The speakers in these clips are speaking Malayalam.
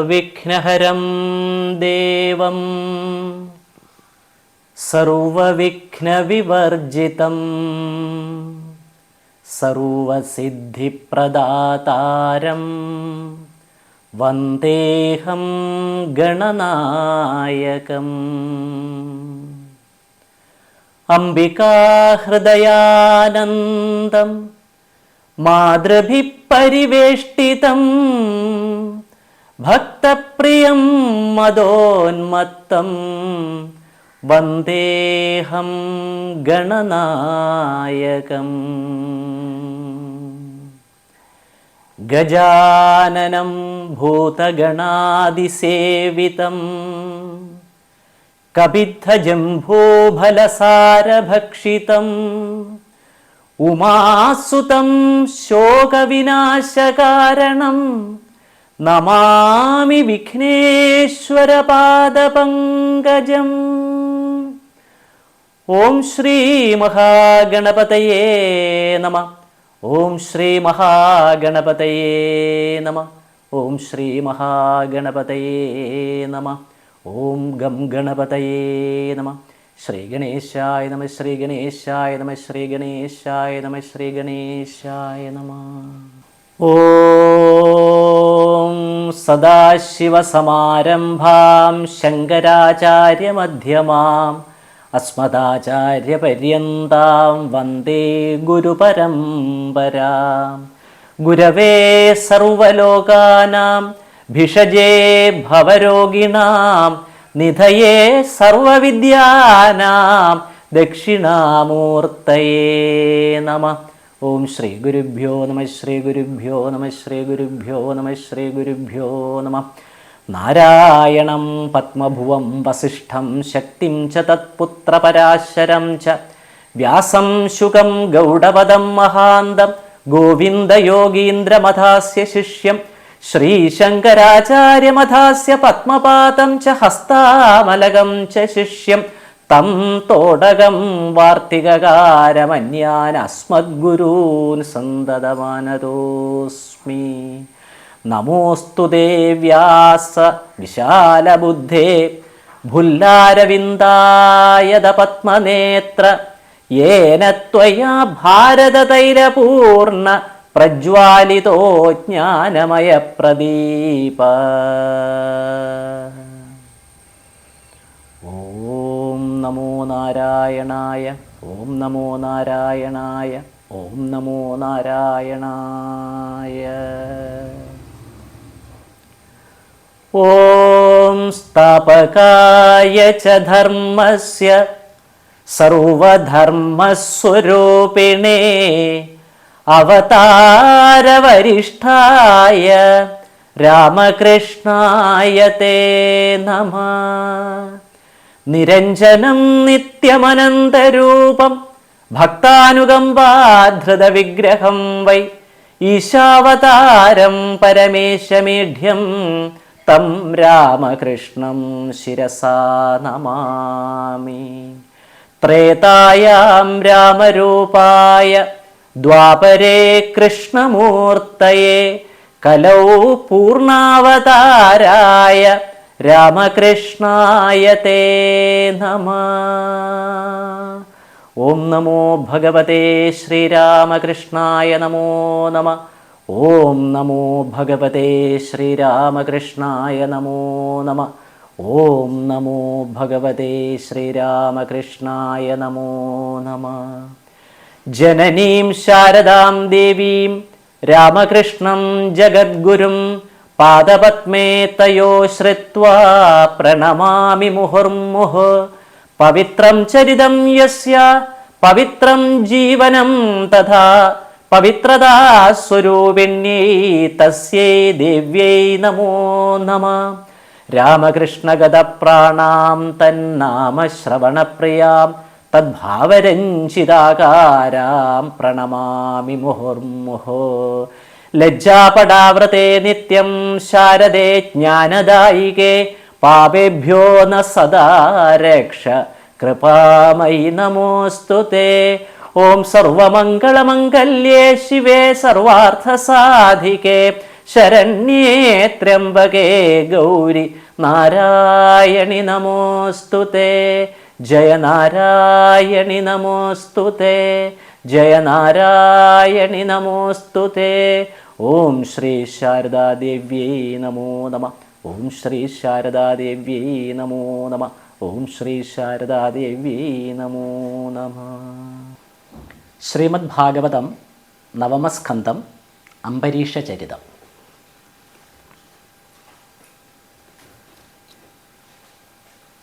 സർവവിഘ്നഹരം ദേവം സർവവിഘ്നവിവർജിതം സർവസിദ്ധിപ്രദാതാരം വന്ദേഹം ഗണനായകം. അംബികാഹൃദയാനന്ദം മാതൃഭിഃ പരിവേഷ്ടിതം ഭക്തപ്രിയം മദോന്മത്തം വന്ദേഹം ഗണനായകം. ഗജാനനം ഭൂതഗണാദിസേവിതം കപിത്തജംഭൂഫലസാരഭക്ഷിതം ഉമാസുതം ശോകവിനാശകാരണം നമാമി വിഘ്നേശ്വരപാദപങ്കജം. ഓം ശ്രീ മഹാഗണപതയേ നമഃ. ഓം ശ്രീ മഹാഗണപതയേ നമഃ. ഓം ശ്രീ മഹാഗണപതയേ നമഃ. ഓം ഗം ഗണപതയേ നമഃ. ശ്രീ ഗണേശായ നമഃ. ശ്രീ ഗണേശായ നമഃ. ശ്രീ ഗണേശായ നമഃ. ശ്രീ ഗണേശായ നമഃ. ഓം സദാശിവസമാരംഭാം ശങ്കരാചാര്യമധ്യമാം അസ്മദാചാര്യപര്യന്താം വന്ദേ ഗുരുപരമ്പരാം. ഗുരവേ സർവലോകാനാം ഭിഷജേ ഭവരോഗിണാം നിധയേ സർവവിദ്യാനാം ദക്ഷിണാമൂർത്തയേ നമഃ. ഓം ശ്രീ ഗുരുഭ്യോ നമഃ. ശ്രീ ഗുരുഭ്യോ നമഃ. ശ്രീ ഗുരുഭ്യോ നമഃ. ശ്രീ ഗുരുഭ്യോ നമഃ. നാരായണം പത്മഭുവം വസിഷ്ഠം ശക്തിം ച തത്പുത്രപരാശരം ച വ്യാസം ശുകം ഗൗഡപദം മഹാന്തം ഗോവിന്ദയോഗീന്ദ്രമഥാസ്യ ശിഷ്യം ശ്രീശങ്കരാചാര്യമഥാസ്യ പത്മപാദം ച ഹസ്താമലകം ച ശിഷ്യം തം തോടകം വാർത്തികകാരമന്യാൻ അസ്മദ്ഗുരൂൻ സന്തതമാനതോസ്മി. നമോസ്തുതേ വ്യാസ വിശാലബുദ്ധേ ഭുല്ലാരവിന്ദായത പത്മനേത്ര യേന ത്വയാ ഭാരതതൈലപൂർണ പ്രജ്വാലിതോ ജ്ഞാനമയ പ്രദീപ. ഓം നമോ നാരായണായ. ഓം നമോ നാരായണായ. ഓം നമോ നാരായണായ. ഓം സ്ഥാപകായ ച ധർമ്മസ്യ സർവധർമ്മസ്വരൂപിണേ അവതാരവരിഷ്ഠായ രാമകൃഷ്ണായ തേ നമഃ. നിരഞ്ജനം നിത്യമനന്തരൂപം ഭക്താനുകമ്പാധൃതവിഗ്രഹം വൈ ഈശാവതാരം പരമേശമീഢ്യം തം രാമകൃഷ്ണം ശിരസാ നമാമി. ത്രേതായാം രാമരൂപായ ദ്വാപരേ കൃഷ്ണമൂർത്തയേ കലൗ പൂർണാവതാരായ രാമകൃഷ്ണായ തേ നമഃ. ഓം നമോ ഭഗവതേ ശ്രീരാമകൃഷ്ണായ നമോ നമഃ. ഓം നമോ ഭഗവതേ ശ്രീരാമകൃഷ്ണായ നമോ നമഃ. ഓം നമോ ഭഗവതേ ശ്രീരാമകൃഷ്ണായ നമോ നമഃ. ജനനീം ശാരദാം ദേവീം രാമകൃഷ്ണം ജഗദ്ഗുരും പാദപത്മേ തയോ ശ്രിത്വാ പ്രണമാമി മുഹുർമുഹു. പവിത്രം ചരിതം യസ്യ പവിത്രം ജീവനം തഥാ പവിത്രതാ സ്വരൂപിണ്യൈ തസ്യൈ ദേവ്യൈ നമോ നമഃ. രാമകൃഷ്ണഗതപ്രാണാം തന്നാമശ്രവണപ്രിയാം തദ്ഭാവരഞ്ജിതാകാരാം പ്രണമാമി മുഹുർമുഹു. ലജ്ജാപടാവൃതേ നിത്യം ശാരദേ ജ്ഞാനദായികേ പാപേഭ്യോ ന സദാ രക്ഷ കൃപാമയി നമോസ്തുതേ. ഓം സർവമംഗളമംഗല്യേ ശിവേ സർവാർത്ഥസാധികേ ശരണ്യേ ത്രയംബകേ ഗൗരി നാരായണി നമോസ്തുതേ. ജയ നാരായണി നമോസ്തുതേ. ജയ നാരായണി നമോസ്തുതേ. ഓം ശ്രീ ശാരദാദേവ്യൈ നമോ നമഃ. ഓം ശ്രീ ശാരദാദേവ്യൈ നമോ നമഃ. ഓം ശ്രീ ശാരദാദേവ്യൈ നമോ നമഃ. ശ്രീമദ് ഭാഗവതം നവമസ്കന്ധം അംബരീഷചരിതം.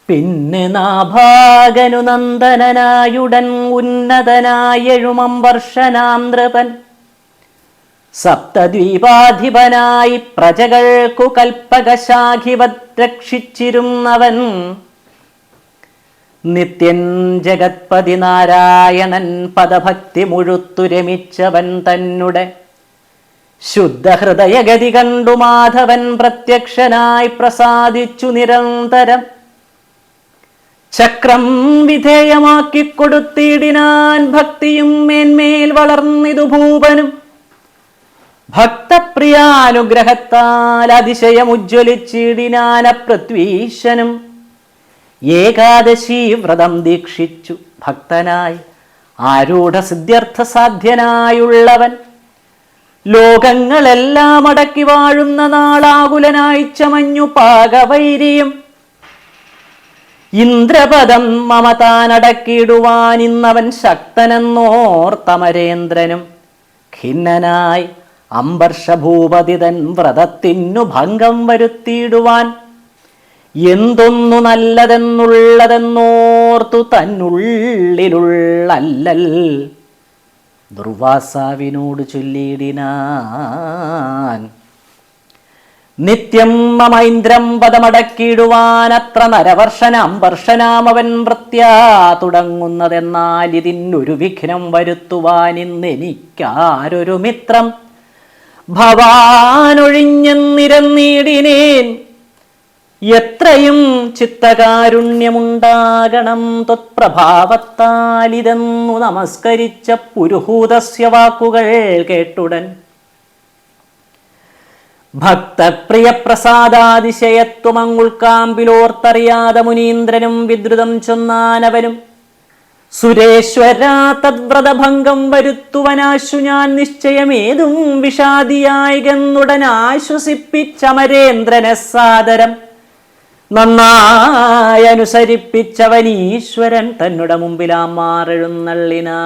പിന്നെ നാഭാഗനു നന്ദനനായുടൻ ഉന്നതനായെഴുമംവർഷനാം നൃപൻ സപ്തദ്വീപാധിപനായി പ്രജകൾക്കു കൽപ്പകശാഖിവത് രക്ഷിച്ചിരുന്നവൻ നിത്യൻ ജഗത്പതി നാരായണൻ പദഭക്തി മുഴുത്തു രമിച്ചവൻ തന്നെ ശുദ്ധഹൃദയഗതി കണ്ടു മാധവൻ പ്രത്യക്ഷനായി പ്രസാദിച്ചു നിരന്തരം. ചക്രം വിധേയമാക്കിക്കൊടുത്തിടിനാൻ ഭക്തിയും മേന്മേൽ വളർന്നിതു ഭൂപനും. ഭക്തപ്രിയാനുഗ്രഹത്താൽ അതിശയമുജ്വലിച്ചിടിനാൻ പൃഥ്വീശനും. ഏകാദശി വ്രതം ദീക്ഷിച്ചു ഭക്തനായി ആരൂഢസിദ്ധ്യർത്ഥ സാധ്യനായുള്ളവൻ ലോകങ്ങളെല്ലാം അടക്കി വാഴുന്ന നാളാകുലനായി ചമഞ്ഞു പാകവൈരിയും. ഇന്ദ്രപദം മമതാനടക്കിടുവാൻ ഇന്നവൻ ശക്തനെന്നോർത്തമരേന്ദ്രനും ഖിന്നനായി അംബർഷഭൂപതിതൻ വ്രതത്തിനു ഭംഗം വരുത്തിയിടുവാൻ എന്തൊന്നു നല്ലതെന്നുള്ളതെന്നോർത്തു തന്നുള്ളിലുള്ളല്ലൽ ദുർവാസാവിനോട് ചൊല്ലിയിടിനാൻ. നിത്യം മമൈന്ദ്രം പദമടക്കിയിടുവാൻ അത്ര നരവർഷനാംബർഷനാമവൻ വൃത്യാ തുടങ്ങുന്നതെന്നാൽ ഇതിനൊരു വിഘ്നം വരുത്തുവാൻ ഇന്നെനിക്കാരൊരു മിത്രം ഭവാനൊഴിഞ്ഞെന്നിരന്നിടിനേൻ. എത്രയും ചിത്തകാരുണ്യമുണ്ടാകണം ത്വത്പ്രഭാവത്താലിതെന്നു നമസ്കരിച്ച പുരുഹൂതസ്യ വാക്കുകൾ കേട്ടുടൻ ഭക്തപ്രിയപ്രസാദാതിശയത്വമങ്ങുൾക്കാമ്പിലോർത്തറിയാതെ മുനീന്ദ്രനും വിദ്രുതം ചൊന്നാനവനും. സുരേശ്വരാ തദ്വ്രതഭംഗം വരുത്തുവനാശു ഞാൻ നിശ്ചയമേതും വിഷാദിയായികെന്നുടനാശ്വസിപ്പിച്ചമരേന്ദ്രനെ സാദരം നന്നായി അനുസരിപ്പിച്ചവനീശ്വരൻ തന്നുടെ മുമ്പിലാം മാറെഴുന്നള്ളിനാൻ.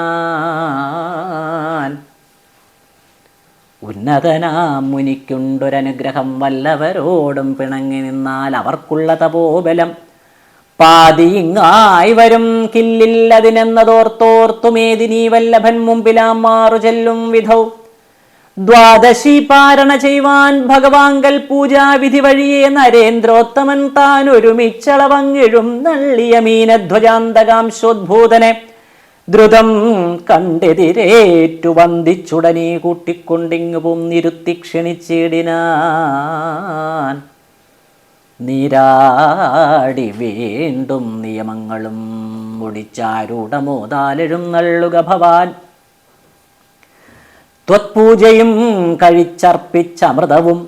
ഉന്നതനാം മുനിക്കുണ്ടൊരനുഗ്രഹം വല്ലവരോടും പിണങ്ങി നിന്നാൽ അവർക്കുള്ള തപോബലം പാതിയിങ്ങായി വരും കില്ലില്ലതിനെന്നതോർത്തോർത്തുമേദിനീ വല്ലഭൻ മുമ്പിലാം മാറു ചെല്ലും വിധൗ ദ്വാദശി പാരണ ചെയ്യുവാൻ ഭഗവാങ്കൽ പൂജാവിധി വഴിയെ നരേന്ദ്രോത്തമൻ താൻ ഒരുമിച്ചളവങ്ങിഴും നള്ളിയ മീനധ്വജാന്തകാംശോദ്ഭൂതനെ ദ്രുതം കണ്ടെതിരേറ്റു വന്ദിച്ചുടനെ കൂട്ടിക്കൊണ്ടിങ്ങു പൊന്നിരുത്തി ക്ഷണിച്ചിടിനാൻ. നീരാടി വീണ്ടും നിയമങ്ങളും മുടിച്ചാരൂഢമോതാലെഴുന്നള്ളുക ഭവാൻ. ത്വത്പൂജയും കഴിച്ചർപ്പിച്ചമൃതവും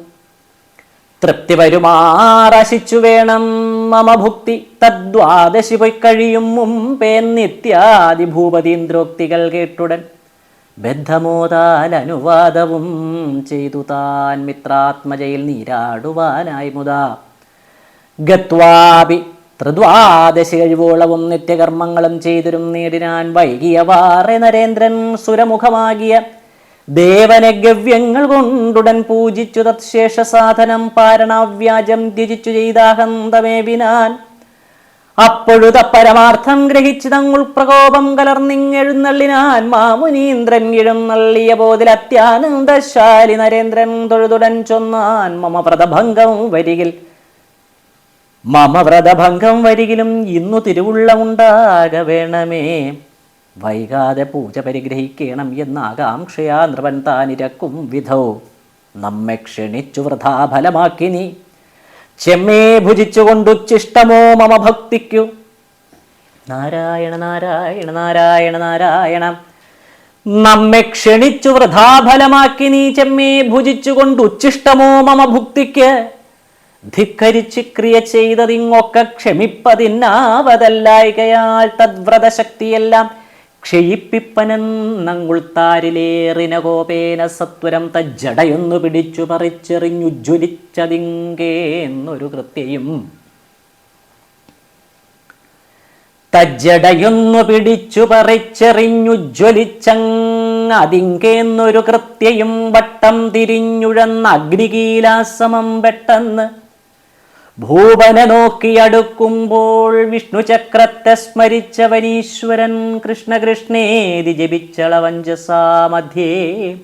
തൃപ്തി വരുമാറശിച്ചു വേണം മമ ഭുക്തി. തദ്വാദശി പൊയ്ക്കഴിയും മുമ്പേ നിത്യാദി ഭൂപതീന്ദ്രോക്തികൾ കേട്ടുടൻ ബദ്ധമോതാൽ അനുവാദവും ചെയ്തു താൻ മിത്രാത്മജയിൽ നീരാടുവാനായി മുതാ. ഗത്വാപി ത്രിദ്വാദശി കഴിവോളവും നിത്യകർമ്മങ്ങളും ചെയ്തിരും നേടിനാൻ. വൈകിയവാറെ നരേന്ദ്രൻ സുരമുഖമാകിയ ദേവനെ ഗവ്യങ്ങൾ കൊണ്ടുടൻ പൂജിച്ചു തത്ശേഷ സാധനം പാരണാവ്യാജം ത്യജിച്ചു ചെയ്താഹന്തമേവിനാൻ. അപ്പൊഴുത പരമാർത്ഥം ഗ്രഹിച്ചു തങ്ങൾ പ്രകോപം കലർന്നിങ്ങെഴുന്നള്ളിനാൻ. മാമുനീന്ദ്രൻ എഴുന്നള്ളിയ പോതിൽ അത്യാനന്ദശാലി നരേന്ദ്രൻ തൊഴുതുടൻ ചൊന്നാൻ. മമ വ്രതഭംഗം വരികിലും ഇന്നു തിരുവുള്ളമുണ്ടാക വേണമേ. വൈകാതെ പൂജ പരിഗ്രഹിക്കണം എന്ന ആകാംക്ഷയാ നൃപൻ താനിരക്കും വിധോ നമ്മെ ക്ഷണിച്ചു വൃഥാ ഫലമാക്കി നീ ചെമ്മേ ഭുജിച്ചുകൊണ്ടുച്ചിഷ്ടമോ മമ ഭക്തിക്കു. നാരായണ നാരായണ നാരായണ നാരായണ നമ്മെ ക്ഷണിച്ചു വൃഥാഫലമാക്കി നീ ചെമ്മേ ഭുജിച്ചുകൊണ്ട് ഉച്ഛിഷ്ടമോ മമ ഭുക്തിക്ക് ധിക്കരിച്ച് ക്രിയ ചെയ്തതിങ്ങൊക്കെ ക്ഷമിപ്പതിന്നാവതല്ലായികയാൽ തദ്വ്രതശക്തിയെല്ലാം ക്ഷയിപ്പിപ്പനെന്നുൾത്താരിലേറിന കോപേന സത്വരം തജ്ജടയൊന്നു പിടിച്ചു പറിച്ചെറിഞ്ഞുജ്വലിച്ചതിങ്കേന്നൊരു കൃത്യയും തജ്ജടയൊന്നു പിടിച്ചു പറിച്ചെറിഞ്ഞുജ്വലിച്ചതിങ്കേന്നൊരു കൃത്യയും വട്ടം തിരിഞ്ഞുഴന്ന അഗ്നികീലാസമം പെട്ടെന്ന് ഭൂപനെ നോക്കിയടുക്കുമ്പോൾ വിഷ്ണുചക്രത്തെ സ്മരിച്ചവനീശ്വരൻ കൃഷ്ണകൃഷ്ണേതി ജപിച്ചളവഞ്ചസാ മധ്യേ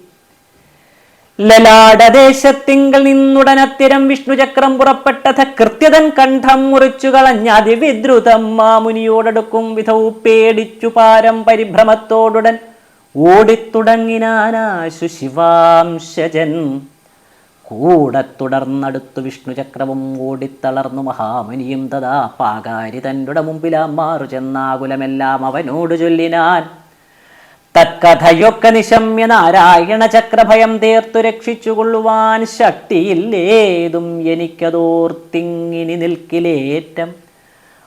ലലാടദേശത്തിങ്കൽ നിന്നുടനത്തിരം വിഷ്ണുചക്രം പുറപ്പെട്ടത കൃത്യതൻ കണ്ഠം മുറിച്ചു കളഞ്ഞ അതിവിദ്രുതം മാമുനിയോടടുക്കും വിധൗ പേടിച്ചു പാരം പരിഭ്രമത്തോടുടൻ ഓടിത്തുടങ്ങിനാനാശു ശിവാംശജൻ കൂടെ തുടർന്നടുത്തു വിഷ്ണുചക്രവും ഓടിത്തളർന്നു മഹാമുനിയും തഥാ പാകാരി തന്നുടെ മുമ്പിലാം മാറു ചെന്നാകുലമെല്ലാം അവനോട് ചൊല്ലിനാൻ തത്കഥയൊക്കെ നിശമ്യ നാരായണ ചക്രഭയം തീർത്തു രക്ഷിച്ചുകൊള്ളുവാൻ ശക്തിയില്ലേതും എനിക്കതോർത്തിങ്ങിനി നിൽക്കിലേറ്റം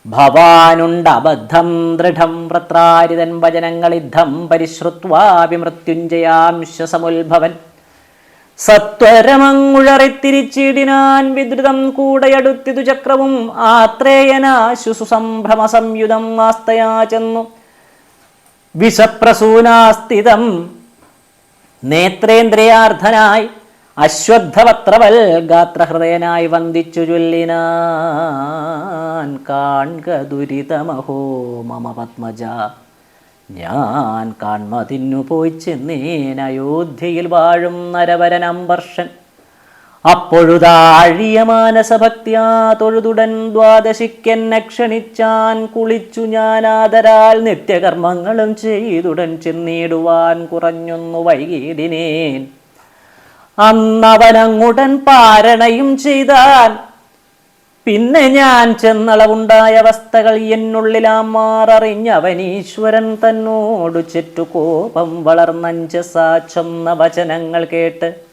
ഭവാനുണ്ട് അബദ്ധം ദൃഢം വൃത്രാരിതൻ വചനങ്ങളിദ്ധം പരിശ്രുത്വാ വിമൃത്യുഞ്ജയാംശസമുത്ഭവൻ സത്വരമങ്ങുഴറിത്തിരിച്ചിടിനാൻ വിദ്രുതം കൂടെയടുത്തിതു ചക്രവും ആത്രേയനാശു സുസംഭ്രമ സംയുതം ആസ്തയാ ചെന്നു വിഷപ്രസൂനാസ്ഥിതം നേത്രേന്ദ്രിയാർദ്ധനായി അശ്വത്ഥവത്രവൽ ഗാത്രഹൃദയനായി വന്ദിച്ചു ചൊല്ലിനാൻ കാൺക ദുരിതമഹോ മമ പത്മജ ഞാൻ കാൺമതിന്നു പോയി ചെന്നേൻ അയോധ്യയിൽ വാഴും നരവരൻ അംബർഷൻ അപ്പൊഴുതാഴിയ മാനസഭക്തിയാ തൊഴുതുടൻ ദ്വാദശിക്കെന്നെ ക്ഷണിച്ചാൻ കുളിച്ചു ഞാൻ ആദരാൽ നിത്യകർമ്മങ്ങളും ചെയ്തുടൻ ചെന്നിടുവാൻ കുറഞ്ഞൊന്നു വൈകിടിനേൻ അന്നവനങ്ങുടൻ പാരണയും ചെയ്താൽ പിന്നെ ഞാൻ ചെന്നളവുണ്ടായ അവസ്ഥകൾ എന്നുള്ളിലാം മാററിഞ്ഞവനീശ്വരൻ തന്നോടു ചെറ്റു കോപം വളർന്നഞ്ചസാച്ചൊന്ന വചനങ്ങൾ കേട്ട്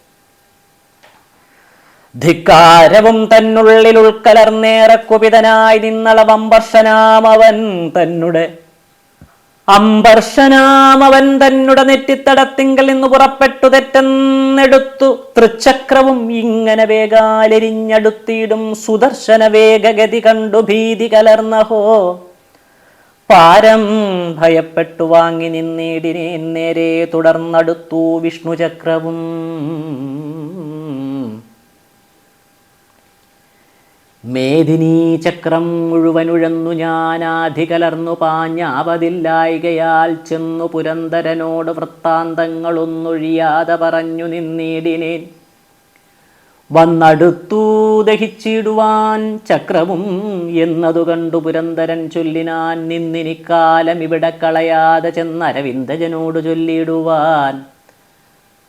ധിക്കാരവും തന്നുള്ളിൽ ഉൾക്കലർന്നേറെ കുപിതനായി നിന്നളവംബർഷനാമവൻ തന്നുടെ നെറ്റിത്തടത്തിങ്കൽ നിന്ന് പുറപ്പെട്ടു തെറ്റെന്നെടുത്തു തൃച്ചക്രവും ഇങ്ങനെ വേഗാലെരിഞ്ഞടുത്തിയിടും സുദർശന വേഗഗതി കണ്ടു ഭീതി കലർന്നഹോ പാരം ഭയപ്പെട്ടു വാങ്ങി നിന്നിടിനേ നേരെ തുടർന്നടുത്തു വിഷ്ണുചക്രവും മേദിനീ ചക്രം മുഴുവനുഴന്നു ഞാനാധികലർന്നു പാഞ്ഞാവതില്ലായികയാൽ ചെന്നു പുരന്തരനോട് വൃത്താന്തങ്ങളൊന്നൊഴിയാതെ പറഞ്ഞു നിന്നിടിനേൻ വന്നടുത്തു ദഹിച്ചിടുവാൻ ചക്രവും എന്നതു കണ്ടു പുരന്തരൻ ചൊല്ലിനാൻ നിന്നിനിക്കാലം ഇവിടെ കളയാതെ ചെന്നരവിന്ദജനോട് ചൊല്ലിടുവാൻ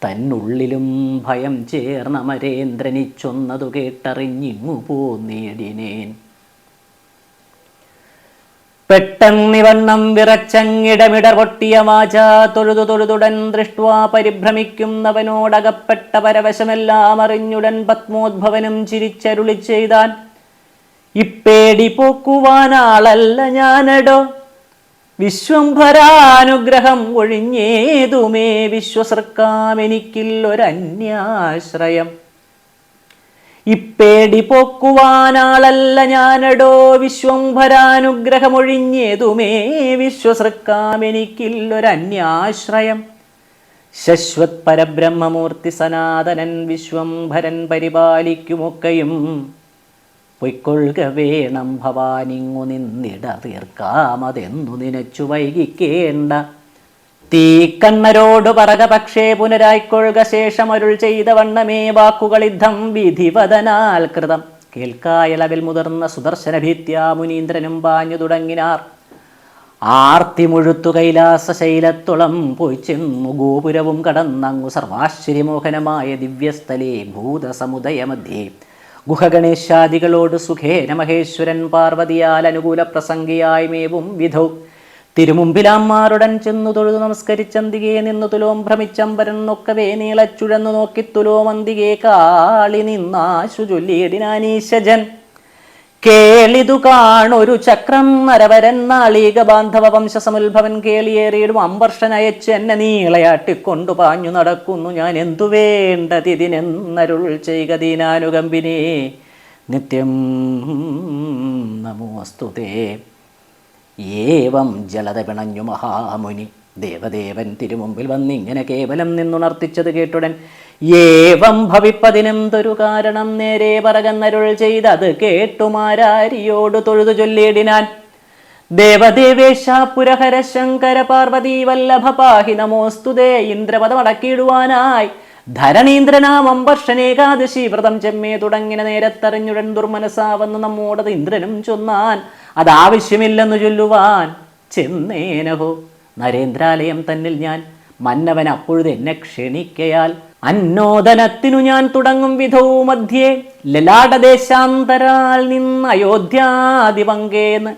തന്നുള്ളിലും ഭയം ചേർന്ന അമരേന്ദ്രനിച്ചൊന്നതു കേട്ടറിഞ്ഞിങ്ങു പോന്നേടിനേൻ പെട്ടെന്നിവണ്ണം വിറച്ചങ്ങിടമിട പൊട്ടിയ വാച തൊഴുതുടൻ ദൃഷ്ട്വാ പരിഭ്രമിക്കുന്നവനോടകപ്പെട്ട പരവശമെല്ലാം അറിഞ്ഞുടൻ പത്മോദ്ഭവനും ചിരിച്ചരുളി ചെയ്താൻ ഇപ്പേടി പോക്കുവാനാളല്ല ഞാനടോ വിശ്വംഭരാനുഗ്രഹം ഒഴിഞ്ഞേതുമേ വിശ്വസർക്കാമെനിക്കില്ലൊരന്യാശ്രയം ഇപ്പേടി പോക്കുവാനാളല്ല ഞാനടോ വിശ്വംഭരാനുഗ്രഹമൊഴിഞ്ഞേതുമേ വിശ്വസർക്കാമെനിക്കില്ലൊരന്യാശ്രയം ശശ്വത് പരബ്രഹ്മമൂർത്തി സനാതനൻ വിശ്വംഭരൻ പരിപാലിക്കുമൊക്കെയും പൊയ്ക്കൊള്ളുക വേണം ഭവാനിങ്ങു നിന്നിട തീർക്കാമതെന്നു നിനച്ചു വൈകിക്കേണ്ട തീക്കണ്ണരോട് പറക പക്ഷേ പുനരായിക്കൊള്ളുക ശേഷം അരുൾ ചെയ്ത വണ്ണമേ വാക്കുകളിദ്ധം വിധിവദനാൽ കൃതം കേൾക്കായളവിൽ മുതിർന്ന സുദർശന ഭീത്യാ മുനീന്ദ്രനും പാഞ്ഞു തുടങ്ങിനാർ ആർത്തി മുഴുത്തു കൈലാസശൈലത്തുളം പോയി ചെന്നു ഗോപുരവും കടന്നങ്ങു സർവാശ്ചര്യമോഹനമായ ദിവ്യസ്ഥലേ ഭൂതസമുദയമധ്യേ ഗുഹഗണേശാദികളോട് സുഖേന മഹേശ്വരൻ പാർവതിയാൽ അനുകൂല പ്രസംഗിയായി മേവും വിധൗ തിരുമുമ്പിലാമ്മാരുടൻ ചെന്നു തൊഴുതു നമസ്കരിച്ചന്തികെ നിന്നു തുലോം ഭ്രമിച്ചമ്പരൻ നൊക്കവേ നീളച്ചുഴന്നു നോക്കി തുലോമന്തികെ കാളി നിന്നാശു ചൊല്ലിയിടിനാനീശജൻ. കേളിതു കാണൊരു ചക്രം നരവരൻ നാളീക ബാന്ധവ വംശസമുത്ഭവൻ കേളിയേറിയിടും അമ്പർഷനയച്ച് എന്നെ നീളയാട്ടിക്കൊണ്ടു പാഞ്ഞു നടക്കുന്നു ഞാൻ എന്തു വേണ്ടതിനെന്നരുൾ ചെയ്ക ദീനാനുകമ്പിനേ നിത്യം നമോസ്തുതേ. ഏവം ജലത പിണഞ്ഞു മഹാമുനി ദേവദേവൻ തിരുമുമ്പിൽ വന്നിങ്ങനെ കേവലം നിന്നുണർത്തിച്ചത് കേട്ടുടൻ ഏവം ഭവിപ്പതിനെന്തൊരു കാരണം നേരെ പറകന്നരുൾ ചെയ്തത് കേട്ടുമാരാരിയോട് തൊഴുതു ചൊല്ലിയിടിനാൻ. ദേവദേവേശ പുരഹര ശങ്കര പാർവതി വല്ലഭ പാഹി നമോസ്തുതേ. ഇന്ദ്രപദമടക്കിയിടുവാനായി ധരണീന്ദ്രനാം അമ്പർഷനേകാദശി വ്രതം ചെമ്മേ തുടങ്ങിന നേരത്തറിഞ്ഞുടൻ ദുർമനസാവെന്ന് നമ്മോടത് ഇന്ദ്രനും ചൊന്നാൻ. അതാവശ്യമില്ലെന്നു ചൊല്ലുവാൻ ചെന്നേനഹോ നരേന്ദ്രാലയം തന്നിൽ ഞാൻ. മന്നവൻ അപ്പോഴത് എന്നെ ക്ഷണിക്കയാൽ അന്നോദനത്തിനു ഞാൻ തുടങ്ങും വിധവും മധ്യേ ലലാടദേശാന്തരാൽ നിന്ന് അയോധ്യാദിപങ്കേന്ന്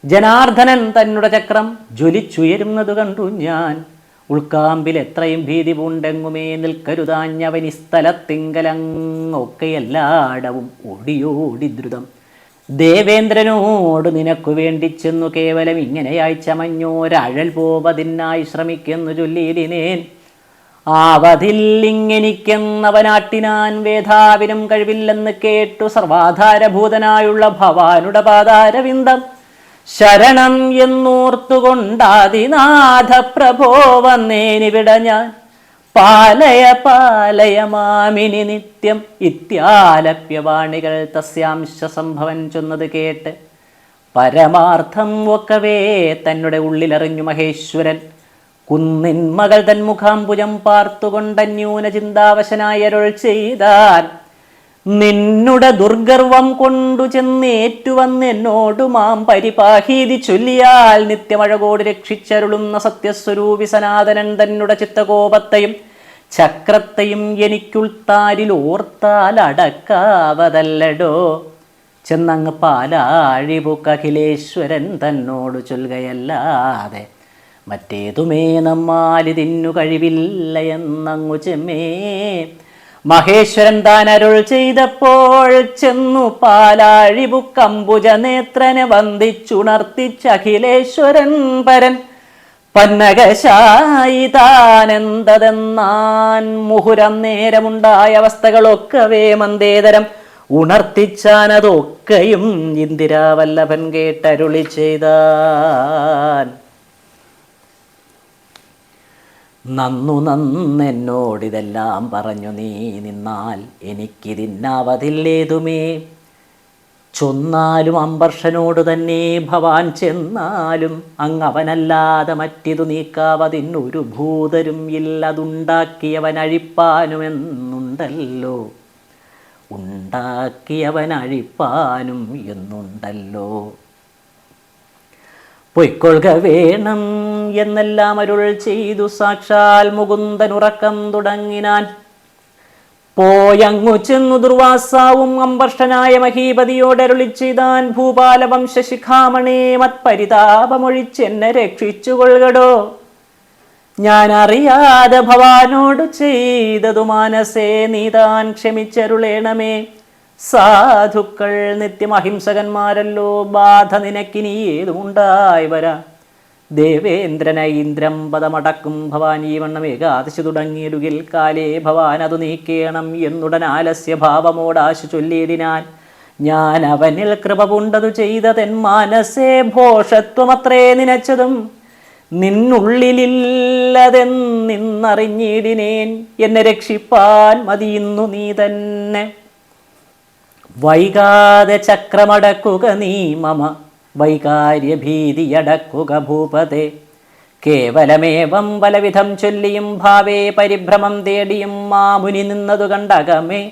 ജനാർദ്ദനൻ തന്നുടെ ചക്രം ജ്വലിച്ചുയരുന്നതു കണ്ടു ഞാൻ. ഉൾക്കാമ്പിൽ എത്രയും ഭീതി പൂണ്ടെങ്ങുമേ നിൽക്കരുതാഞ്ഞവനി സ്ഥലത്തിങ്കലങ്ങൊക്കെ എല്ലായിടവും ഓടിയോടി ദ്രുതം. ദേവേന്ദ്രനോട് നിനക്കു വേണ്ടി ചെന്നു കേവലം ഇങ്ങനെയായി ചമഞ്ഞോരഴൽ പോവതിനായി ശ്രമിക്കുന്നു ചൊല്ലിയിടിനേൻ. ആവതില്ലിങ്ങെനിക്കെന്നവനാട്ടിനാൻ വേധാവിനും കഴിവില്ലെന്ന് കേട്ടു സർവാധാരഭൂതനായുള്ള ഭവാനുടെ പാതാരവിന്ദം ശരണം എന്നോർത്തുകൊണ്ടാതിനാഥ പ്രഭോ വന്നേനിവിട ഞാൻ. പാലയ പാലയ മാമിനി നിത്യം ഇത്യാലപ്യവാണികൾ തസ്യാംശ സംഭവൻ ചൊന്നത് കേട്ട് പരമാർത്ഥം ഒക്കവേ തന്നുടെ ഉള്ളിലറിഞ്ഞു മഹേശ്വരൻ. കുന്നിൻ മകൾ തൻ മുഖാംബുജം പാർത്തുകൊണ്ടന്യൂന ചിന്താവശനായരുൾ ചെയ്താൽ നിന്നുടെ ദുർഗർവം കൊണ്ടു ചെന്നേറ്റുവന്നെന്നോടു മാം പരിപാഹീതി ചൊല്ലിയാൽ നിത്യമഴകോട് രക്ഷിച്ചരുളുന്ന സത്യസ്വരൂപി സനാതനൻ തന്നുടെ ചിത്തകോപത്തെയും ചക്രത്തെയും എനിക്കുൾത്താരിൽ ഓർത്താൽ അടക്കാവതല്ലടോ. ചെന്നങ്ങ് പാലാഴിപുക്കഖിലേശ്വരൻ തന്നോട് ചൊല്ലുകയല്ലാതെ മറ്റേതുമേ നമ്മാലിതിന്നു കഴിവില്ല എന്നങ്ങു ചെമ്മേ. മഹേശ്വരൻ താൻ അരുൾ ചെയ്തപ്പോൾ ചെന്നു പാലാഴിപുക്കംബുജ നേത്രനെ വന്ദിച്ചുണർത്തിച്ചഖിലേശ്വരൻ പരൻ. പന്നകശായി താനെന്തതെന്നാൻ മുഹുരം നേരമുണ്ടായ അവസ്ഥകളൊക്കവേ മന്ദേതരം ഉണർത്തിച്ചാനതൊക്കെയും ഇന്ദിരാവല്ലഭൻ കേട്ടരുളി ചെയ്താൻ. നന്നു നന്നെന്നോടിതെല്ലാം പറഞ്ഞു നീ നിന്നാൽ എനിക്കിതിന്നാവതില്ലേതുമേ. ചൊന്നാലും അമ്പർഷനോട് തന്നെ ഭവാൻ ചെന്നാലും അങ്ങവനല്ലാതെ മറ്റിതു നീക്കാവതിനൊരു ഭൂതരും ഇല്ലതുണ്ടാക്കിയവൻ അഴിപ്പാനുമെന്നുണ്ടല്ലോ. ഉണ്ടാക്കിയവൻ അഴിപ്പാനും എന്നുണ്ടല്ലോ. പൊയ്ക്കൊള്ളുക വേണം എന്നെല്ലാം അരുൾ ചെയ്തു സാക്ഷാൽ മുകുന്ദൻ ഉറക്കം തുടങ്ങിനാൻ. പോയങ്ങു ചെന്നു ദുർവാസാവും അമ്പർഷനായ മഹീപതിയോടരുളി ചെയ്താൻ. ഭൂപാലവംശശിഖാമണേ മത്പരിതാപമൊഴിച്ചെന്നെ രക്ഷിച്ചുകൊള്ളുകടോ. ഞാൻ അറിയാതെ ഭവാനോട് ചെയ്തതു മാനസേ നീതാൻ ക്ഷമിച്ചരുളേണമേ. സാധുക്കൾ നിത്യം അഹിംസകന്മാരല്ലോ. ബാധ നിനക്കിനി ഏതുമുണ്ടായി വരാ. ദേവേന്ദ്രന ഇന്ദ്രം പദമടക്കും ഭവാൻ ഈ വണ്ണം ഏകാദശി തുടങ്ങിയിടുകിൽ കാലേ ഭവാൻ അതു നീക്കേണം എന്നുടൻ ആലസ്യഭാവമോടാശു ചൊല്ലിയിടിനാൻ. ഞാൻ അവനിൽ കൃപ പൂണ്ടതു ചെയ്തതെൻ മാനസേ ഭോഷത്വമത്രേ നിനച്ചതും നിന്നുള്ളിലില്ലതെന്നിന്നറിഞ്ഞിടിനേൻ. എന്നെ രക്ഷിപ്പാൻ മതിയുന്നു നീ തന്നെ. വൈകാതെ ചക്രമടക്കുക നീ മമ വൈകാര്യഭീതിയടക്കുക ഭൂപതേ. കേവലമേവം പലവിധം ചൊല്ലിയും ഭാവേ പരിഭ്രമം തേടിയും മാമുനി നിന്നതു കണ്ടകമേ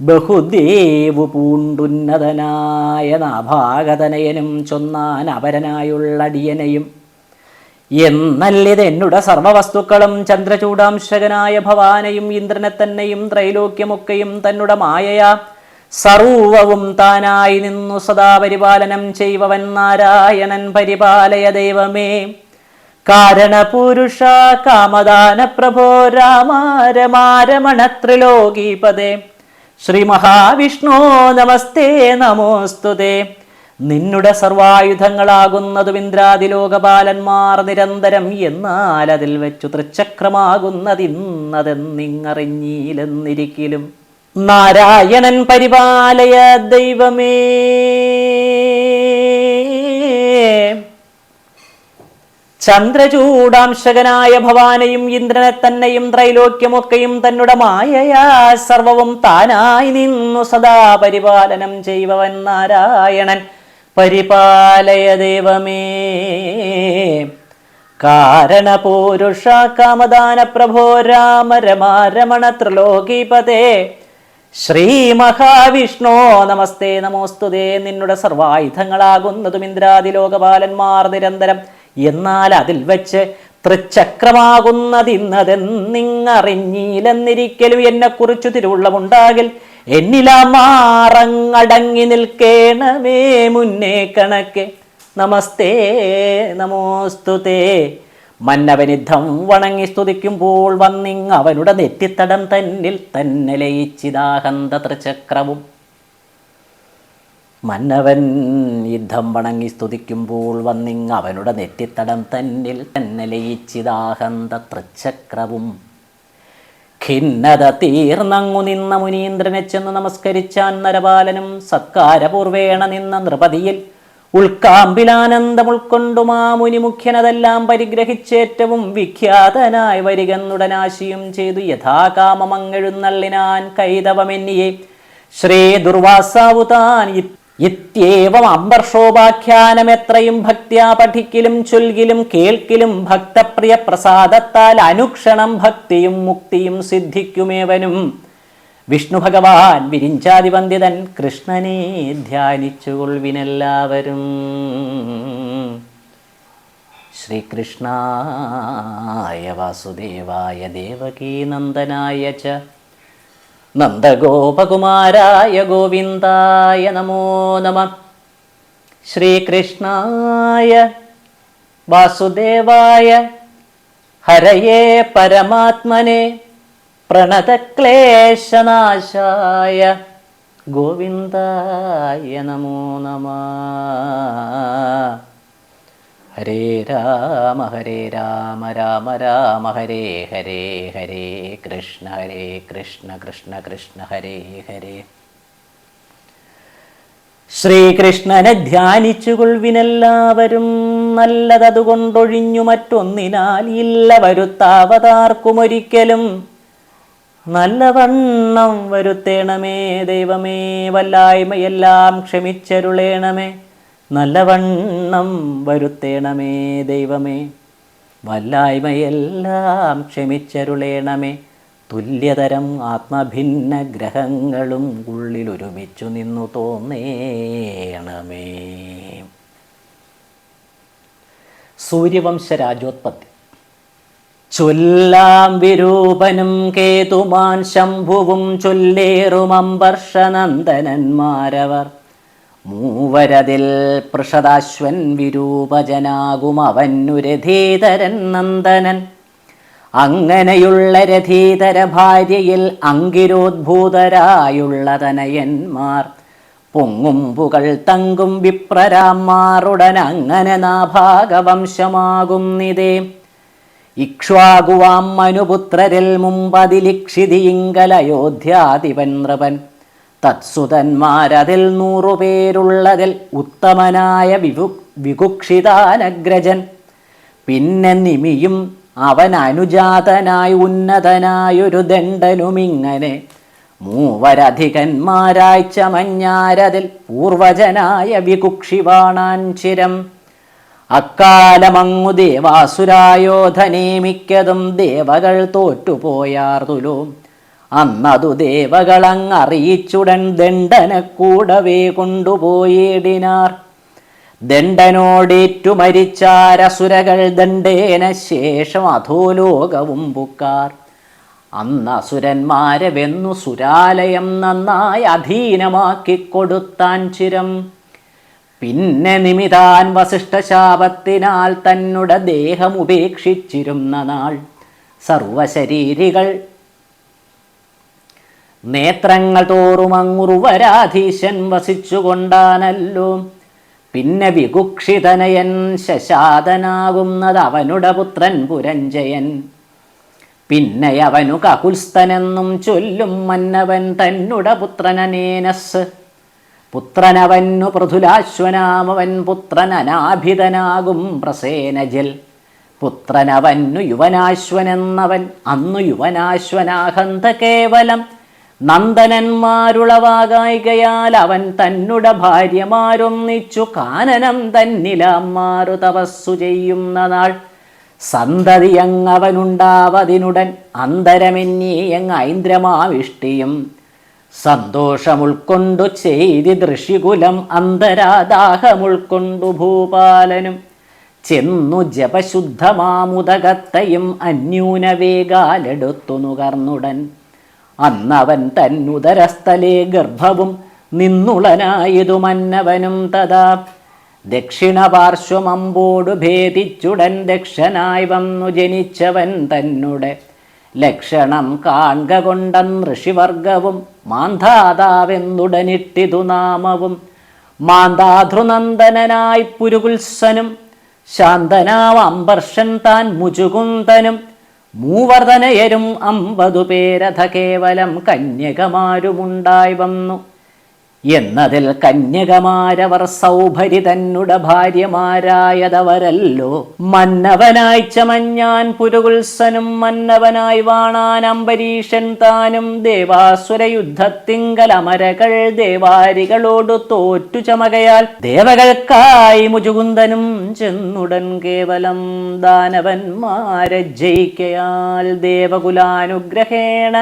ബഹുദേവു പൂണ്ടുന്നതനായ നാഭാഗതനയനും ചൊന്നാൻ അപരനായുള്ളടിയനെയും. എന്നല്ലിതെന്നുടെ സർവവസ്തുക്കളും ചന്ദ്രചൂടാംശകനായ ഭവാനെയും ഇന്ദ്രനെ തന്നെയും ത്രൈലോക്യമൊക്കെയും തന്നുടെ മായയാ സർവവും താനായി നിന്നു സദാ പരിപാലനം ചെയ്വവൻ നാരായണൻ പരിപാലയ ദൈവമേ. കാരണപുരുഷ കാമദാന പ്രഭോ രാമ രമാരമണ ത്രിലോകീപദേ ശ്രീ മഹാവിഷ്ണു നമസ്തേ നമോസ്തുതേ. നിന്നുടെ സർവായുധങ്ങളാകുന്നതും ഇന്ദ്രാദിലോകപാലന്മാർ നിരന്തരം, എന്നാൽ അതിൽ വെച്ചു തൃച്ചക്രമാകുന്നതിന്നതെന്നിങ്ങറിഞ്ഞീലെന്നിരിക്കലും. നാരായണൻ പരിപാലയ ദൈവമേ. ചന്ദ്രചൂടാംശകനായ ഭവാനെയും ഇന്ദ്രനെ തന്നെയും ത്രൈലോക്യമൊക്കെയും തന്നുടെ മായയാ സർവവും താനായി നിന്നു സദാ പരിപാലനം ചെയ്വവൻ നാരായണൻ പരിപാലയ ദൈവമേ. കാരണപൂരുഷ കാമദാന പ്രഭോ രാമ രമാരമണ ത്രിലോകീപതേ ശ്രീ മഹാവിഷ്ണു നമസ്തേ നമോസ്തുതേ. നിന്നുടെ സർവായുധങ്ങളാകുന്നതും ഇന്ദ്രാദിലോകപാലന്മാർ നിരന്തരം, എന്നാൽ അതിൽ വെച്ച് തൃച്ചക്രമാകുന്നതിന്നതെന്നിങ്ങറിഞ്ഞീലെന്നിരിക്കലും. എന്നെക്കുറിച്ചു തിരുവുള്ളമുണ്ടാകിൽ എന്നിലാമാറങ്ങടങ്ങി നിൽക്കേണമേ മുന്നേ കണക്കെ. നമസ്തേ നമോസ്തുതേ. മന്നവനിദ്ധം വണങ്ങി സ്തുതിക്കുമ്പോൾ വന്നിങ് അവനുടെ നെറ്റിത്തടം തന്നിൽ തന്നെ ലയിച്ചിതാഹന്ത ത്രിചക്രവും. മന്നവൻ യുദ്ധം വണങ്ങി സ്തുതിക്കുമ്പോൾ വന്നിങ് അവനുടെ നെറ്റിത്തടം തന്നിൽ തന്നെ ലയിച്ചിതാഹന്ത ത്രിചക്രവും. ഖിന്നത തീർന്നങ്ങു നിന്ന മുനീന്ദ്രനെ ചെന്ന് നമസ്കരിച്ചാൻ നരപാലനും. സത്കാരപൂർവേണ നിന്ന നൃപതിയിൽ ഉൾക്കാമ്പിലാനന്ദം ഉൾക്കൊണ്ടുമാ മുനി മുഖ്യനതെല്ലാം പരിഗ്രഹിച്ചേറ്റവും വിഖ്യാതനായി വരികന്നുടനാശിയും ചെയ്തു യഥാകാമമങ്ങെഴുന്നള്ളിനാൻ കൈതവമെന്നിയെ. ശ്രീ ദുർവാസാവുതാൻ ഇത്യേവം അംബർഷോപാഖ്യാനമെത്രയും ഭക്ത്യാ പഠിക്കലും ചൊൽകിലും കേൾക്കിലും ഭക്തപ്രിയ പ്രസാദത്താൽ അനുക്ഷണം ഭക്തിയും മുക്തിയും സിദ്ധിക്കുമേവനും. വിഷ്ണു ഭഗവാൻ വിരിഞ്ചാതിവന്ദിതൻ കൃഷ്ണനെ ധ്യാനിച്ചുകൊള്ളുവിനെല്ലാവരും. ശ്രീകൃഷ്ണായ വാസുദേവായ ദേവകീ നന്ദനായ ച നന്ദഗോപകുമാരായ ഗോവിന്ദായ നമോ നമഃ. ശ്രീകൃഷ്ണായ വാസുദേവായ ഹരയേ പരമാത്മനെ പ്രണതക്ലേശനാശായ ഗോവിന്ദായ നമോ നമഃ. ഹരേ രാമ രാമ രാമ ഹരേ ഹരേ, ഹരേ കൃഷ്ണ കൃഷ്ണ കൃഷ്ണ ഹരേ ഹരേ. ശ്രീകൃഷ്ണനെ ധ്യാനിച്ചുകൊള്ളുവിനെല്ലാവരും. നല്ലതതുകൊണ്ടൊഴിഞ്ഞു മറ്റൊന്നിനാൽ ഇല്ല വരുത്താവതാർക്കുമൊരിക്കലും. നല്ലവണ്ണം വരുത്തേണമേ ദൈവമേ, വല്ലായ്മയെല്ലാം ക്ഷമിച്ചരുളേണമേ. നല്ലവണ്ണം വരുത്തേണമേ ദൈവമേ, വല്ലായ്മയെല്ലാം ക്ഷമിച്ചരുളേണമേ. തുല്യതരം ആത്മഭിന്ന ഗ്രഹങ്ങളും ഉള്ളിലൊരുമിച്ചു നിന്നു തോന്നേണമേ. സൂര്യവംശ രാജോത്പത്തി. ചൊല്ലാം വിരൂപനും കേതുമാൻ ശംഭുവും ചൊല്ലേറുമംബർഷനന്ദനന്മാരവർ. മൂവരതിൽ പൃഷദാശ്വൻ വിരൂപജനാകും അവന്നു രഥീധരൻ നന്ദനൻ. അങ്ങനെയുള്ള രഥീധര ഭാര്യയിൽ അങ്കിരോദ്ഭൂതരായുള്ള തനയന്മാർ പൊങ്ങുമ്പുകൾ തങ്കും വിപ്രരാമാറുടൻ അങ്ങനെ നാഭാഗവംശമാകും നിതേ. ഇക്ഷ്വാകുവാം മനുപുത്രരിൽ മുമ്പതിലിക്ഷിതിയിങ്കലയോധ്യാധിപൻ നൃപൻ. തത്സുതന്മാരതിൽ 100 പേരുള്ളതിൽ ഉത്തമനായ വികുക്ഷിതാനഗ്രജൻ. പിന്നെ നിമിയും അവൻ അനുജാതനായി ഉന്നതനായൊരു ദണ്ഡനുമിങ്ങനെ. മൂവരധികന്മാരായി ചമഞ്ഞാരതിൽ പൂർവജനായ വികുക്ഷിവാണാൻ ചിരം. അക്കാലമങ്ങു ദേവാസുരായോധനെ മിക്കതും ദേവകൾ തോറ്റുപോയാർതുലോ. അന്നതു ദേവകളങ്ങറിയിച്ചുടൻ ദണ്ഡനെ കൂടവേ കൊണ്ടുപോയിടിനാർ. ദണ്ഡനോടേറ്റു മരിച്ചാരസുരകൾ ദണ്ഡേന ശേഷം അധോലോകവും പുക്കാർ. അന്നസുരന്മാരെ വെന്നു സുരാലയം നന്നായി അധീനമാക്കിക്കൊടുത്താൻ ചിരം. പിന്നെ നിമിതാൻ വസിഷ്ഠശാപത്തിനാൽ തന്നുടെ ദേഹം ഉപേക്ഷിച്ചിരുന്ന നാൾ സർവശരീരികൾ നേത്രങ്ങൾ തോറും അങ്ങുറുവരാധീശൻ വസിച്ചുകൊണ്ടാനല്ലോ. പിന്നെ വികുക്ഷിതനയൻ ശശാതനാകുന്നത് അവനുടെ പുത്രൻ പുരഞ്ജയൻ. പിന്നെ അവനു കകുൽസ്തനെന്നും ചൊല്ലും മന്നവൻ തന്നുടെ പുത്രനനേനസ്. പുത്രനവനു പൃഥുലാശ്വനാമവൻ പുത്രൻ അനാഭിതനാകും പ്രസേനജൽ. പുത്രനവനു യുവനാശ്വനെന്നവൻ അന്നു യുവനാശ്വനാഹന്ത കേവലം. നന്ദനന്മാരുളവാകായികയാൽ അവൻ തന്നുടെ ഭാര്യമാരൊന്നിച്ചു കാനനം തന്നിലാമാറു തപസ്സു ചെയ്യുന്ന നാൾ. സന്തതിയങ്ങവനുണ്ടാവതിനുടൻ അന്തരമെന്നീയങ് ഐന്ദ്രമാവിഷ്ടിയും. സന്തോഷമുൾക്കൊണ്ടു ചെയ്തി ഋഷികുലം അന്തരാദാഹമുൾക്കൊണ്ടു ഭൂപാലനും. ചെന്നു ജപശുദ്ധമാമുദകത്തയും അന്യൂനവേഗാലെടുത്തു നുകർന്നുടൻ. അന്നവൻ തന്നുദരസ്ഥലേ ഗർഭവും നിന്നുളനായതു മന്നവനും തഥാ. ദക്ഷിണപാർശ്വമമ്പോടു ഭേദിച്ചുടൻ ദക്ഷനായി വന്നു ജനിച്ചവൻ തന്നെ ലക്ഷണം കാൺക കൊണ്ടൻ ഋഷിവർഗവും മാന്ധാതാവെന്നുടനിട്ടിതു നാമവും. മാന്ധാതൃനന്ദനായി പുരുകുൽസനും ശാന്തനാം അംബർഷൻ താൻ മുചുകുന്ദനും. മൂവർധനയരും 50 പേരഥ കേവലം കന്യകമാരുമുണ്ടായി വന്നു. എന്നതിൽ കന്യകമാരവർ സൗഭരി തന്നുടെ ഭാര്യമാരായതവരല്ലോ. മന്നവനായി ചമഞ്ഞാൻ പുരുകുൽസനും മന്നവനായി വാണാൻ അംബരീഷൻ താനും. ദേവാസുര യുദ്ധത്തിങ്കൽ അമരകൾ ദേവാരികളോടു തോറ്റു ചമകയാൽ ദേവകൾക്കായി മുചുകുന്ദനും ചെന്നുടൻ കേവലം ദാനവന്മാരെ ജയിക്കയാൽ. ദേവകുലാനുഗ്രഹേണ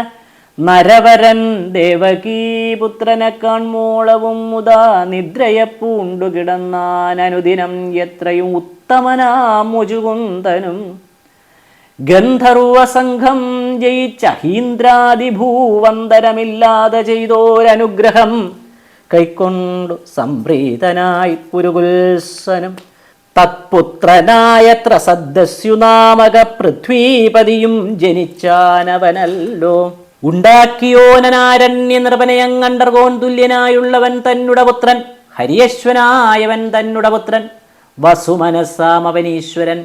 നരവരൻ ദേവകീപുത്രനെ കാൺമോളവും മുതാ നിദ്രയെ പൂണ്ടു കിടന്നാൻ അനുദിനം എത്രയും ഉത്തമനാം മുചുകുന്ദനും. ഗന്ധർവസംഘം ജയിച്ച ഹീന്ദ്രാദിഭൂവന്തരമില്ലാതെ ചെയ്തോരനുഗ്രഹം കൈക്കൊണ്ടു സംപ്രീതനായി പുരുകുൽസനും. തത്പുത്രനായത്ര സദ്ദസ്യുനാമക പൃഥ്വീപതിയും ജനിച്ചാനവനല്ലോ. ഉണ്ടാക്കിയോനാരണ്യ നിർഭനയങ്ങണ്ടർകോൻ തുല്യനായുള്ളവൻ തന്നുടെ പുത്രൻ. ഹരിയശ്വനായവൻ തന്നുടെ പുത്രൻ വസുമനസാമവനീശ്വരൻ.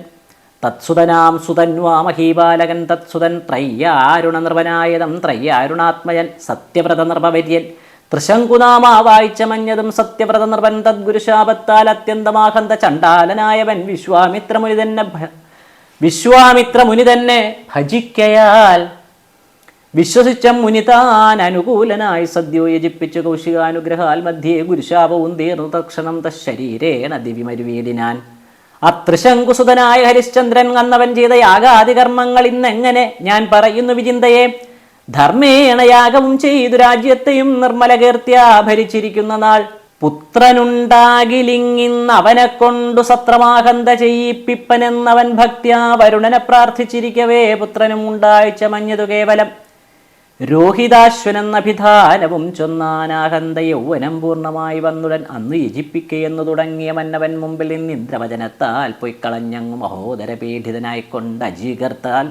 തത്സുതനാം സുതന്വാമഹീബാലകൻ തത്സുതൻ ത്രയ്യാരുണ നിർഭനായതം ത്രയ്യാരുണാത്മയൻ സത്യവ്രത നിർഭവര്യൻ. തൃശങ്കുനാമാവായിച്ച മഞ്ഞതും സത്യവ്രത നിർഭൻ തദ്ഗുരുശാപത്താൽ അത്യന്തമാഹന്ത ചണ്ടാലനായവൻ. വിശ്വാമിത്രമുനി തന്നെ ഭജിക്കയാൽ വിശ്വസിച്ച മുനിതാൻ അനുകൂലനായി സദ്യോ യജിപ്പിച്ചു കൗശികാനുഗ്രഹാൽ മധ്യേ ഗുരുശാപവും തീർന്നു തക്ഷണം തശരീരേണ ദിവ്യമരുവീടിനാൻ. അത്രിശങ്കുസുതനായ ഹരിശ്ചന്ദ്രൻ അന്നവൻ ചെയ്ത യാഗാദികർമ്മങ്ങൾ ഇന്നെങ്ങനെ ഞാൻ പറയുന്നു വിചിന്തയെ. ധർമ്മേണ യാഗവും ചെയ്തു രാജ്യത്തെയും നിർമ്മല കീർത്തിയാ ഭരിച്ചിരിക്കുന്ന നാൾ. പുത്രനുണ്ടാകിലിങ്ങിന്ന് അവനെ കൊണ്ടു സത്രമാഹന്ത ചെയ്യിപ്പിപ്പനെന്നവൻ ഭക്ത്യാ വരുണനെ പ്രാർത്ഥിച്ചിരിക്കവേ പുത്രനും ഉണ്ടായിച്ച മഞ്ഞതു കേവലം. രോഹിതാശ്വനെന്നഭിധാനവും ചൊന്നാനാഹന്ത യൗവനം പൂർണ്ണമായി വന്നുടൻ അന്ന് യജിപ്പിക്കയെന്നു തുടങ്ങിയ മന്നവൻ മുമ്പിൽ നിന്ന് ഇന്ദ്രവചനത്താൽ പൊയ്ക്കളഞ്ഞങ്ങു മഹോദര പീഡിതനായിക്കൊണ്ട് അജീകർത്താൽ.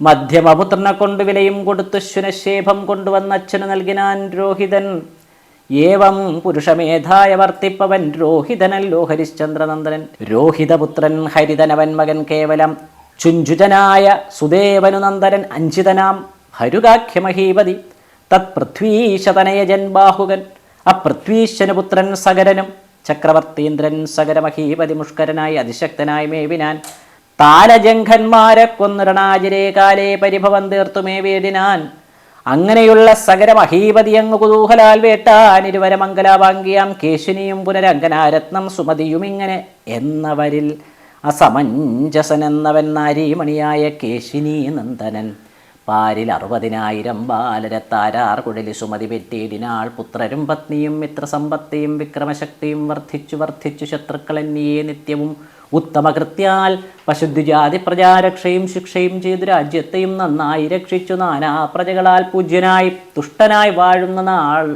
മധ്യമപുത്രനെ കൊണ്ട് വിലയും കൊടുത്തു ശുനശേഭം കൊണ്ടുവന്ന അച്ഛന് നൽകിനാൻ രോഹിതൻ. ഏവം പുരുഷമേധായ വർത്തിപ്പവൻ രോഹിതനല്ലോ ഹരിശ്ചന്ദ്രനന്ദനൻ. രോഹിതപുത്രൻ ഹരിതനവൻ മകൻ കേവലം. ചുഞ്ചുജനായ സുദേവനു നന്ദനൻ അഞ്ചിതനാം ഹരുകാഖ്യമഹീപതി. തത്പൃഥ്വീശതനയജൻ ബാഹുകൻ. അപൃഥ്വീശന് പുത്രൻ സകരനും. ചക്രവർത്തീന്ദ്രൻ സകരമഹീപതി മുഷ്കരനായി അതിശക്തനായി മേവിനാൻ. താലജംഘന്മാരെ കൊന്നുരണാജിരേ കാലേ പരിഭവം തീർത്തുമേ വേദിനാൻ. അങ്ങനെയുള്ള സകരമഹീപതി അങ്ങ് കുതൂഹലാൽ വേട്ടാൻ. ഇരുവരമംഗലാഭാംഗിയാം കേശിനിയും പുനരംഗനാരത്നം സുമതിയും ഇങ്ങനെ എന്നവരിൽ അസമഞ്ജസനെന്നവൻ നാരീമണിയായ കേശിനി നന്ദനൻ. പാരിൽ 60,000 ബാലരത്താരാർ കുഴലി സുമതി പെറ്റേടിനാൾ. പുത്രരും പത്നിയും മിത്രസമ്പത്തിയും വിക്രമശക്തിയും വർദ്ധിച്ചു വർദ്ധിച്ചു ശത്രുക്കളെന്നിയെ നിത്യവും ഉത്തമകൃത്യാൽ പശുദ്വിജാതി പ്രജാരക്ഷയും ശിക്ഷയും ചെയ്തു രാജ്യത്തെയും നന്നായി രക്ഷിച്ചു നാനാ പ്രജകളാൽ പൂജ്യനായി തുഷ്ടനായി വാഴുന്ന നാൾ